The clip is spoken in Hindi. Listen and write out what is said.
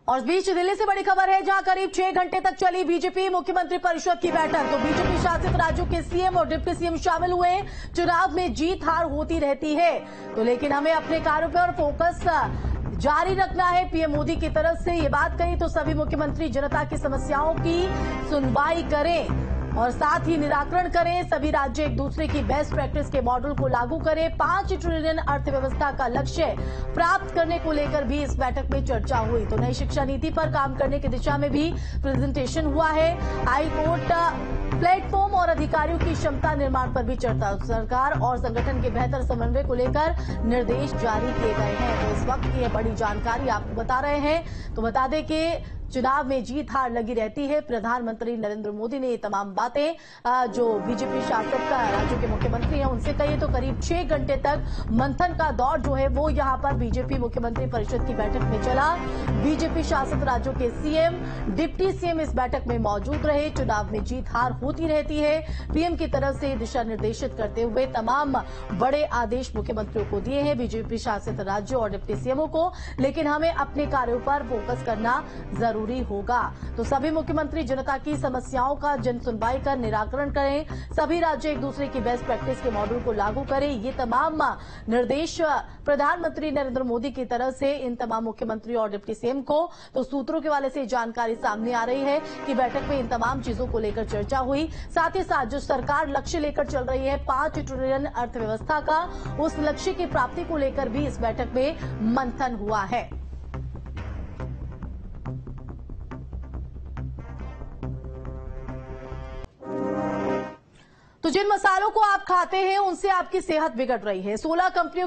और इस बीच दिल्ली से बड़ी खबर है, जहां करीब 6 घंटे तक चली बीजेपी मुख्यमंत्री परिषद की बैठक। तो बीजेपी शासित राज्यों के सीएम और डिप्टी सीएम शामिल हुए। चुनाव में जीत हार होती रहती है, तो लेकिन हमें अपने कार्यों पर फोकस जारी रखना है। पीएम मोदी की तरफ से ये बात कही, तो सभी मुख्यमंत्री जनता की समस्याओं की सुनवाई करें और साथ ही निराकरण करें। सभी राज्य एक दूसरे की बेस्ट प्रैक्टिस के मॉडल को लागू करें। 5 ट्रिलियन अर्थव्यवस्था का लक्ष्य प्राप्त करने को लेकर भी इस बैठक में चर्चा हुई। तो नई शिक्षा नीति पर काम करने की दिशा में भी प्रेजेंटेशन हुआ है। हाईकोर्ट प्लेटफॉर्म और अधिकारियों की क्षमता निर्माण पर भी चर्चा। सरकार और संगठन के बेहतर समन्वय को लेकर निर्देश जारी किए गए हैं। तो इस वक्त की यह बड़ी जानकारी आपको बता रहे हैं। तो बता दें कि चुनाव में जीत हार लगी रहती है। प्रधानमंत्री नरेंद्र मोदी ने ये तमाम बातें जो बीजेपी शासित राज्यों के मुख्यमंत्री हैं उनसे कही। तो करीब 6 घंटे तक मंथन का दौर जो है वो यहां पर बीजेपी मुख्यमंत्री परिषद की बैठक में चला। बीजेपी शासित राज्यों के सीएम डिप्टी सीएम इस बैठक में मौजूद रहे। चुनाव में जीत हार होती रहती है। पीएम की तरफ से दिशा निर्देशित करते हुए तमाम बड़े आदेश मुख्यमंत्रियों को दिए हैं, बीजेपी शासित राज्यों और डिप्टी सीएमओ को। लेकिन हमें अपने कार्यों पर फोकस करना जरूरी होगा। तो सभी मुख्यमंत्री जनता की समस्याओं का जन सुनवाई कर निराकरण करें। सभी राज्य एक दूसरे की बेस्ट प्रैक्टिस के मॉडल को लागू करें। ये तमाम निर्देश प्रधानमंत्री नरेंद्र मोदी की तरफ से इन तमाम मुख्यमंत्री और डिप्टी सीएम को। तो सूत्रों के वाले से जानकारी सामने आ रही है कि बैठक में इन तमाम चीजों को लेकर चर्चा हुई। साथ ही साथ जो सरकार लक्ष्य लेकर चल रही है 5 ट्रिलियन अर्थव्यवस्था का, उस लक्ष्य की प्राप्ति को लेकर भी इस बैठक में मंथन हुआ है। तो जिन मसालों को आप खाते हैं उनसे आपकी सेहत बिगड़ रही है। 16 कंपनियों